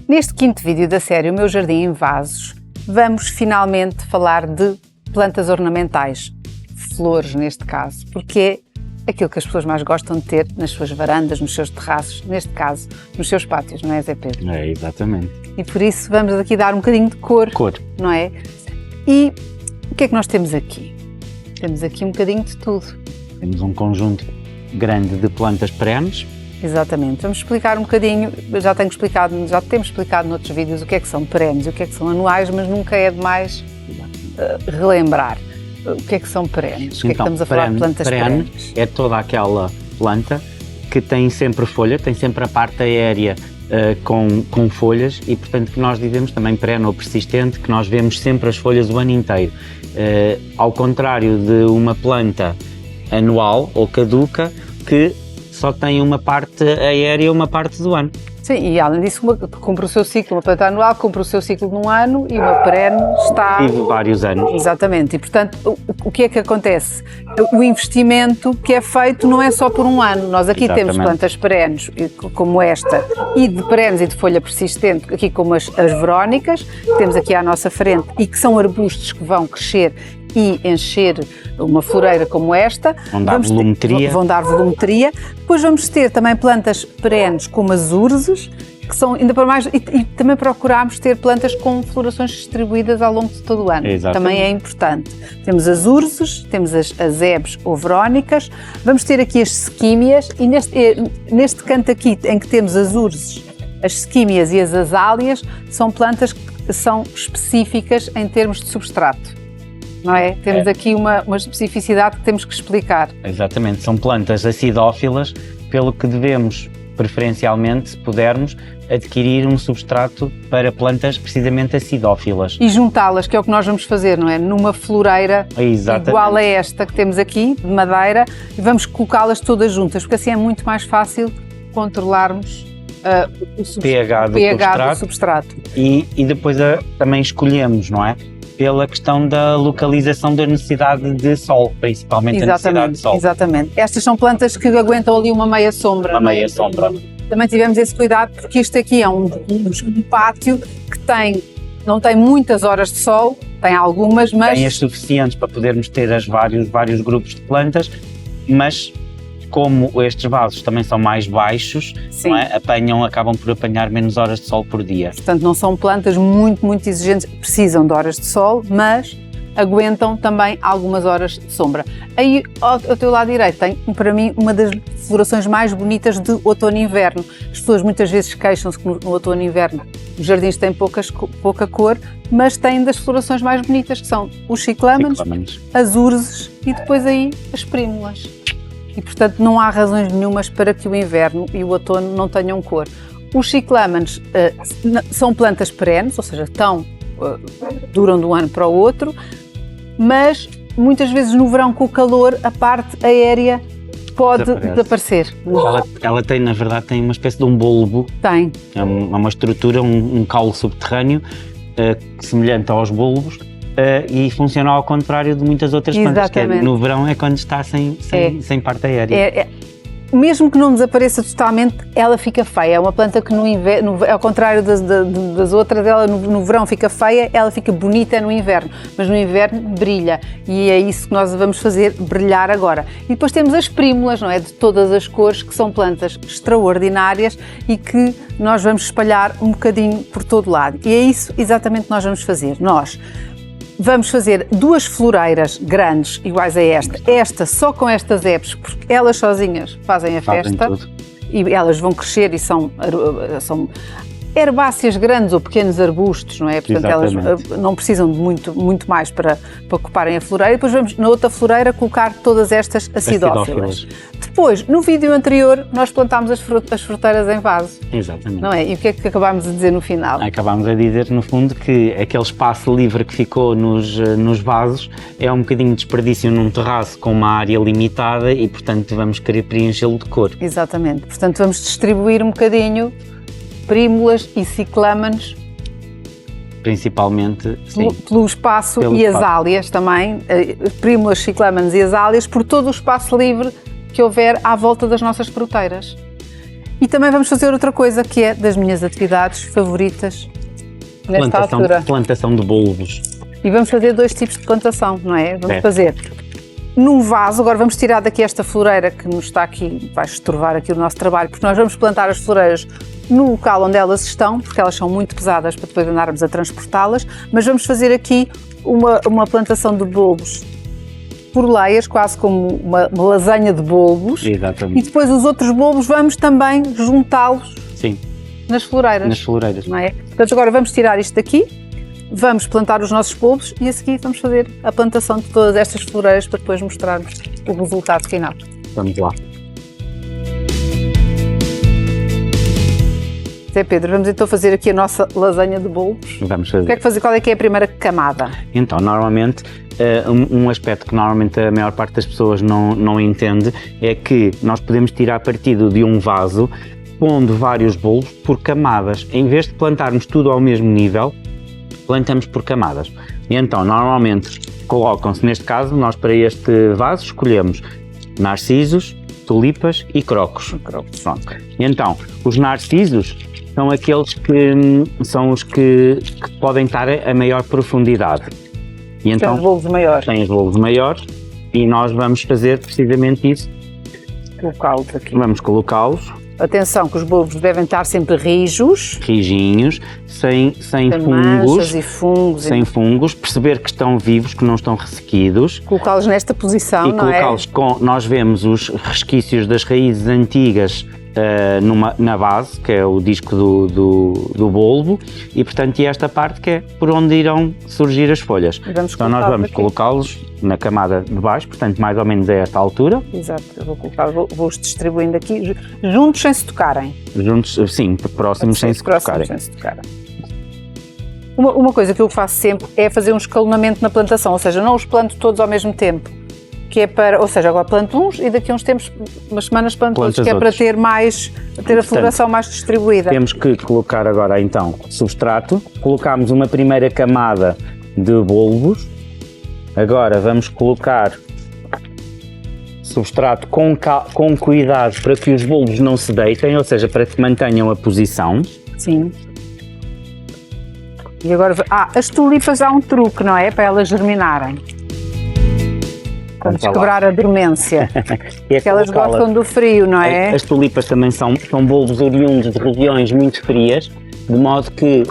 Neste quinto vídeo da série O Meu Jardim em Vasos, vamos finalmente falar de plantas ornamentais, flores neste caso, porque é aquilo que as pessoas mais gostam de ter nas suas varandas, nos seus terraços, neste caso, nos seus pátios, não é, Zé Pedro? É, exatamente. E por isso vamos aqui dar um bocadinho de cor, não é? E o que é que nós temos aqui? Temos aqui um bocadinho de tudo. Temos um conjunto grande de plantas perenes. Exatamente. Vamos explicar um bocadinho, já temos explicado noutros vídeos o que é que são perenes e o que é que são anuais, mas nunca é demais relembrar o que é que são perenes. O que é que estamos a falar de plantas perenes? É toda aquela planta que tem sempre folha, tem sempre a parte aérea com folhas e, portanto, que nós dizemos também perene ou persistente, que nós vemos sempre as folhas o ano inteiro. Ao contrário de uma planta anual ou caduca que só tem uma parte aérea e uma parte do ano. Sim, e além disso, cumpre o seu ciclo, uma planta anual cumpre o seu ciclo num ano e uma perene está... Vive vários anos. Exatamente, e portanto, o que é que acontece? O investimento que é feito não é só por um ano. Nós aqui temos plantas perenes, como esta, e de perenes e de folha persistente, aqui como as verónicas, que temos aqui à nossa frente, e que são arbustos que vão crescer e encher uma floreira como esta. Vão dar volumetria. Depois vamos ter também plantas perenes como as urzes, que são ainda para mais, e também procuramos ter plantas com florações distribuídas ao longo de todo o ano. Exatamente. Também é importante. Temos as urzes, temos as hebes ou verónicas, vamos ter aqui as sequímias e neste canto aqui em que temos as urzes, as sequímias e as azáleas, são plantas que são específicas em termos de substrato. Não é? Temos aqui uma especificidade que temos que explicar. Exatamente, são plantas acidófilas, pelo que devemos, preferencialmente, se pudermos, adquirir um substrato para plantas precisamente acidófilas. E juntá-las, que é o que nós vamos fazer, não é? Numa floreira igual a esta que temos aqui, de madeira, e vamos colocá-las todas juntas, porque assim é muito mais fácil controlarmos o pH do substrato. E depois também escolhemos, não é? Pela questão da localização da necessidade de sol, principalmente a necessidade de sol. Exatamente. Estas são plantas que aguentam ali uma meia sombra. Uma meia sombra. Também tivemos esse cuidado porque isto aqui é um pátio que não tem muitas horas de sol, tem algumas, mas... Tem as suficientes para podermos ter vários grupos de plantas, mas como estes vasos também são mais baixos, não é? Acabam por apanhar menos horas de sol por dia. Portanto, não são plantas muito exigentes, precisam de horas de sol, mas aguentam também algumas horas de sombra. Aí, ao teu lado direito, tem para mim uma das florações mais bonitas de outono e inverno. As pessoas muitas vezes queixam-se que no outono e inverno os jardins têm pouca cor, mas têm das florações mais bonitas, que são os ciclâmenes, as urzes e depois aí as prímulas. E, portanto, não há razões nenhumas para que o inverno e o outono não tenham cor. Os ciclâmenes são plantas perenes, ou seja, duram de um ano para o outro, mas muitas vezes no verão, com o calor, a parte aérea pode desaparecer. Ela tem, na verdade, tem uma espécie de um bulbo. Tem. É uma estrutura, um caule subterrâneo, semelhante aos bulbos. E funciona ao contrário de muitas outras plantas, que no verão é quando está sem parte aérea. Mesmo que não desapareça totalmente, ela fica feia. É uma planta que no inverno, ao contrário das outras, ela no verão fica feia, ela fica bonita no inverno, mas no inverno brilha. E é isso que nós vamos fazer brilhar agora. E depois temos as prímulas, não é? De todas as cores, que são plantas extraordinárias e que nós vamos espalhar um bocadinho por todo lado. E é isso exatamente que nós vamos fazer. Nós vamos fazer duas floreiras grandes, iguais a esta só com estas hebes, porque elas sozinhas fazem a festa e elas vão crescer e são herbáceas grandes ou pequenos arbustos, não é? Portanto, elas não precisam de muito mais para ocuparem a floreira. E depois vamos, na outra floreira, colocar todas estas acidófilas. Depois, no vídeo anterior, nós plantámos as fruteiras em vaso. Exatamente. Não é? E o que é que acabámos de dizer no final? Acabámos a dizer, no fundo, que aquele espaço livre que ficou nos vasos é um bocadinho de desperdício num terraço com uma área limitada e, portanto, vamos querer preenchê-lo de cor. Exatamente. Portanto, vamos distribuir um bocadinho prímulas e ciclâmenes. Principalmente, sim. Pelo espaço e azáleas também, prímulas, ciclâmenes e azáleas, por todo o espaço livre que houver à volta das nossas fruteiras. E também vamos fazer outra coisa que é das minhas atividades favoritas nesta altura. Plantação de bulbos. E vamos fazer 2 tipos de plantação, não é? Vamos fazer num vaso, agora vamos tirar daqui esta floreira que nos está aqui, vai estorvar aqui o nosso trabalho, porque nós vamos plantar as floreiras no local onde elas estão, porque elas são muito pesadas para depois andarmos a transportá-las, mas vamos fazer aqui uma plantação de bulbos por leias, quase como uma lasanha de bulbos. Exatamente. E depois os outros bulbos vamos também juntá-los nas floreiras. Nas floreiras. Não é? Portanto, agora vamos tirar isto daqui. Vamos plantar os nossos bulbos e a seguir vamos fazer a plantação de todas estas floreiras para depois mostrarmos o resultado final. Vamos lá. Zé Pedro, vamos então fazer aqui a nossa lasanha de bulbos. Vamos fazer. O que é que fazer? Qual é que é a primeira camada? Então, normalmente, um aspecto que normalmente a maior parte das pessoas não entende é que nós podemos tirar partido de um vaso pondo vários bulbos por camadas. Em vez de plantarmos tudo ao mesmo nível, plantamos por camadas. E então, normalmente, colocam-se, neste caso, nós para este vaso escolhemos narcisos, tulipas e crocos. Pronto. E então, os narcisos são aqueles que são os que podem estar a maior profundidade. E então, tem os bulbos maiores. Tem os bulbos maiores e nós vamos fazer precisamente isso. Colocá-los aqui. Vamos colocá-los. Atenção que os bulbos devem estar sempre rijos. Rijinhos, sem manchas e fungos. Sem fungos, perceber que estão vivos, que não estão ressequidos. Colocá-los nesta posição, e não é? E colocá-los nós vemos os resquícios das raízes antigas na base, que é o disco do bulbo, e portanto esta parte que é por onde irão surgir as folhas. Então nós vamos colocá-los na camada de baixo, portanto mais ou menos a esta altura. Exato, eu vou-os distribuindo aqui, juntos sem se tocarem. Juntos, sim, próximos sem se tocarem. Uma coisa que eu faço sempre é fazer um escalonamento na plantação, ou seja, não os planto todos ao mesmo tempo. Que é para, ou seja, agora planto uns e daqui a uns tempos, umas semanas planto outros, que é para ter a floração mais distribuída. Temos que colocar agora então substrato, colocamos uma primeira camada de bulbos, agora vamos colocar substrato com cuidado para que os bulbos não se deitem, ou seja, para que mantenham a posição. Sim. E agora, as tulipas há um truque, não é? Para elas germinarem. Vamos quebrar a dormência, porque elas gostam do frio, não é? As tulipas também são bulbos oriundos de regiões muito frias, de modo que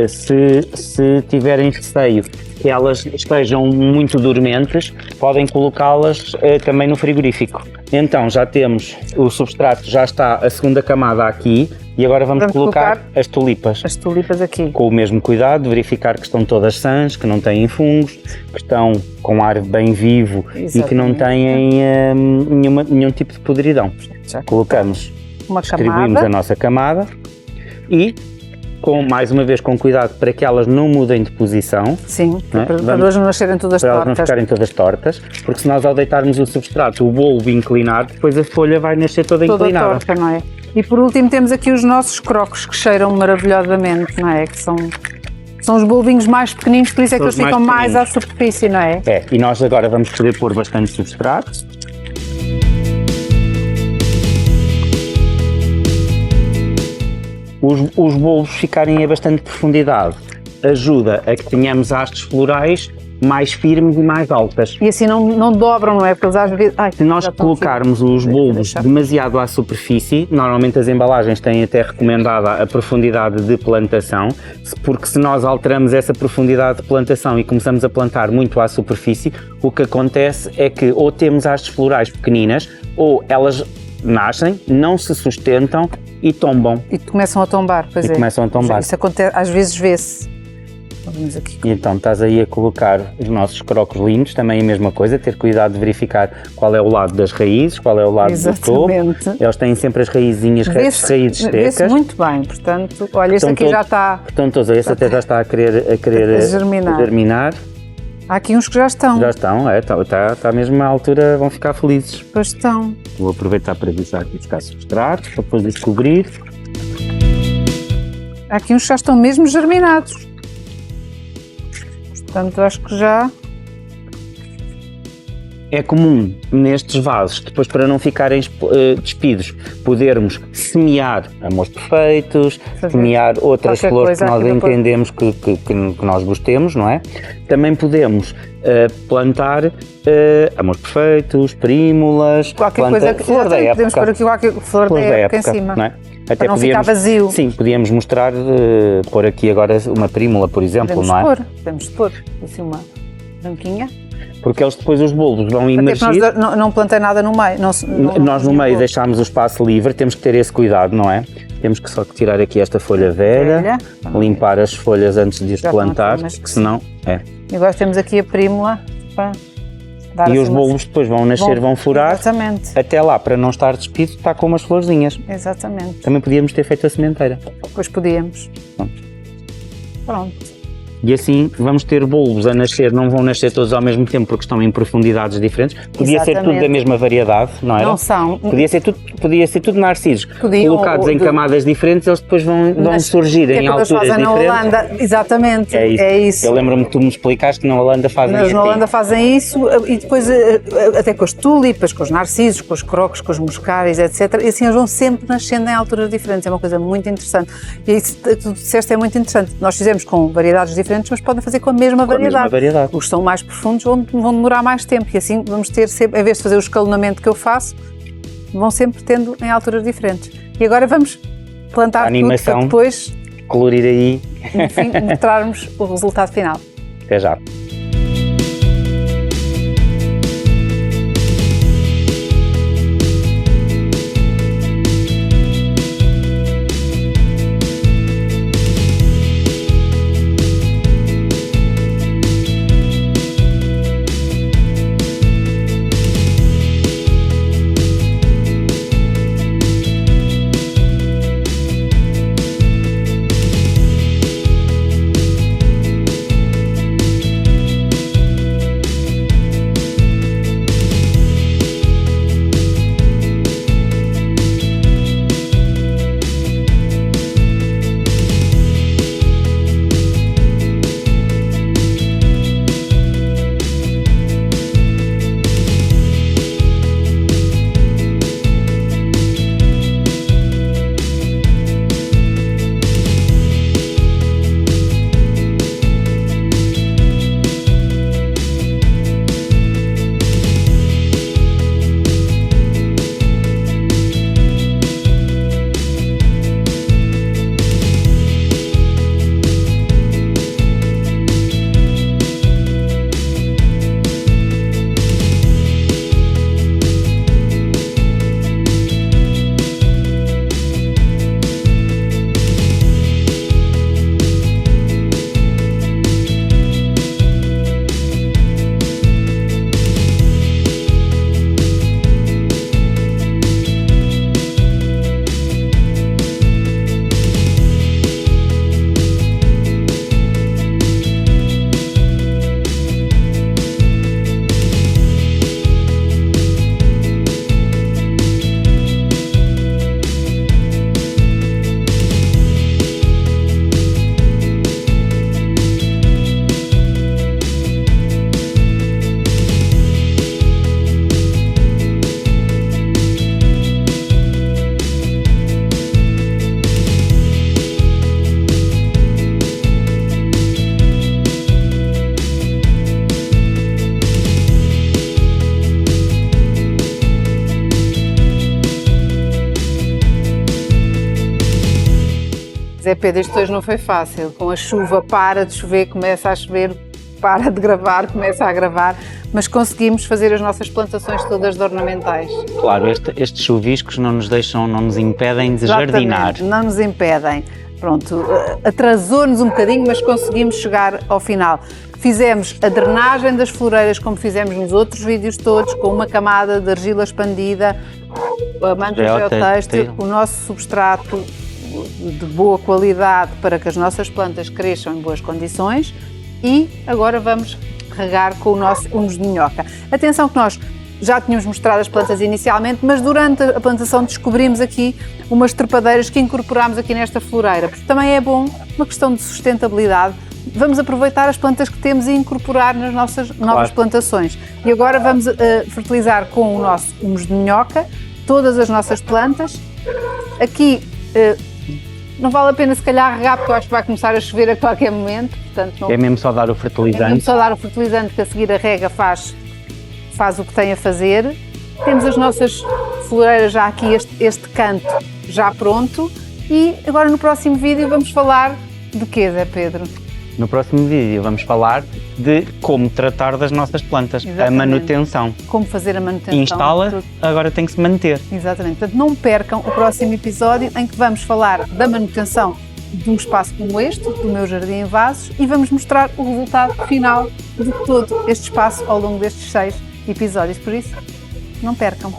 se tiverem receio que elas estejam muito dormentes, podem colocá-las também no frigorífico. Então já temos o substrato, já está a segunda camada aqui e agora vamos colocar as tulipas. As tulipas aqui. Com o mesmo cuidado, verificar que estão todas sãs, que não têm fungos, que estão com ar bem vivo. Exatamente. E que não têm nenhum tipo de podridão. Já colocamos, distribuímos a nossa camada e mais uma vez com cuidado para que elas não mudem de posição. Sim, para elas não nascerem todas tortas. Para elas não ficarem todas tortas, porque se nós ao deitarmos o substrato, o bulbo inclinado, depois a folha vai nascer toda inclinada. Torta, não é? E por último temos aqui os nossos crocos que cheiram maravilhosamente, não é? Que são os bulbinhos mais pequeninos, por isso é que eles ficam mais à superfície, não é? É, e nós agora vamos poder pôr bastante substrato. Os bulbos ficarem a bastante profundidade ajuda a que tenhamos hastes florais mais firmes e mais altas. E assim não dobram, não é? Porque às vezes... Se nós colocarmos os bulbos demasiado à superfície, normalmente as embalagens têm até recomendada a profundidade de plantação, porque se nós alteramos essa profundidade de plantação e começamos a plantar muito à superfície, o que acontece é que ou temos hastes florais pequeninas, ou elas nascem, não se sustentam e tombam. E começam a tombar, pois é. Começam a tombar. Isso acontece, às vezes vê-se. Vamos aqui. E então estás aí a colocar os nossos crocos lindos, também a mesma coisa, ter cuidado de verificar qual é o lado das raízes, qual é o lado do topo. Eles têm sempre as raizinhas raízes secas. Vê-se muito bem, portanto, olha, este aqui já está... Estão todos, este até já está a querer germinar. Há aqui uns que já estão. Já estão, está mesmo à altura, vão ficar felizes. Pois estão. Vou aproveitar para avisar aqui buscar substratos, para depois descobrir. Há aqui uns que já estão mesmo germinados. Portanto, acho que já é comum nestes vasos, depois para não ficarem despidos, podermos semear amores perfeitos, semear outras flores que nós entendemos que nós gostemos, não é? Também podemos plantar amores perfeitos, prímulas, qualquer coisa que flor da época. Podemos pôr aqui qualquer flor da época em cima. Não é? Até para não ficar vazio. Sim, podíamos mostrar, pôr aqui agora uma prímula, por exemplo, podemos não é? Podemos pôr assim uma branquinha. Porque eles depois os bulbos vão emergir. Nós não plantei nada no meio. Nós no meio deixámos o espaço livre, temos que ter esse cuidado, não é? Temos que só tirar aqui esta folha velha, limpar as folhas antes de as plantar, porque senão E agora temos aqui a prímula para dar. E os bulbos depois vão nascer, vão furar. Exatamente. Até lá, para não estar despido, está com umas florzinhas. Exatamente. Também podíamos ter feito a sementeira. Pois podíamos. Pronto. E assim vamos ter bulbos a nascer, não vão nascer todos ao mesmo tempo porque estão em profundidades diferentes. Podia ser tudo da mesma variedade, não era? Não são. Podia ser tudo narcisos. Colocados em camadas diferentes, eles depois vão surgir em alturas diferentes. Na Holanda, exatamente. É isso. Eu lembro-me que tu me explicaste que na Holanda fazem isso. Na Holanda fazem isso e depois até com as tulipas, com os narcisos, com os crocos, com os muscaris, etc. E assim eles vão sempre nascendo em alturas diferentes. É uma coisa muito interessante. E isso que tu disseste é muito interessante. Nós fizemos com variedades diferentes, mas podem fazer com a mesma variedade. Os que são mais profundos vão demorar mais tempo e assim vamos ter sempre, em vez de fazer o escalonamento que eu faço, vão sempre tendo em alturas diferentes. E agora vamos plantar tudo para depois colorir aí, no fim, mostrarmos o resultado final. Até já. Zé Pedro, isto hoje não foi fácil. Com a chuva, para de chover, começa a chover, para de gravar, começa a gravar, mas conseguimos fazer as nossas plantações todas de ornamentais. Claro, estes chuviscos não nos impedem de jardinar. Não nos impedem. Pronto, atrasou-nos um bocadinho, mas conseguimos chegar ao final. Fizemos a drenagem das floreiras, como fizemos nos outros vídeos todos, com uma camada de argila expandida, a manta geotêxtil, o nosso substrato de boa qualidade para que as nossas plantas cresçam em boas condições, e agora vamos regar com o nosso humus de minhoca. Atenção que nós já tínhamos mostrado as plantas inicialmente, mas durante a plantação descobrimos aqui umas trepadeiras que incorporámos aqui nesta floreira, porque também é bom, uma questão de sustentabilidade, vamos aproveitar as plantas que temos e incorporar nas nossas novas plantações. E agora vamos fertilizar com o nosso humus de minhoca todas as nossas plantas. Aqui não vale a pena se calhar regar, porque eu acho que vai começar a chover a qualquer momento. Portanto, não... É mesmo só dar o fertilizante. É mesmo só dar o fertilizante, que a seguir a rega faz o que tem a fazer. Temos as nossas floreiras já aqui, este canto já pronto. E agora no próximo vídeo vamos falar de quê, Zé Pedro? No próximo vídeo vamos falar de como tratar das nossas plantas, Exatamente. a manutenção. Como fazer a manutenção. Instala, agora tem que se manter. Exatamente. Portanto, não percam o próximo episódio em que vamos falar da manutenção de um espaço como este, do meu jardim em vasos, e vamos mostrar o resultado final de todo este espaço ao longo destes 6 episódios. Por isso, não percam.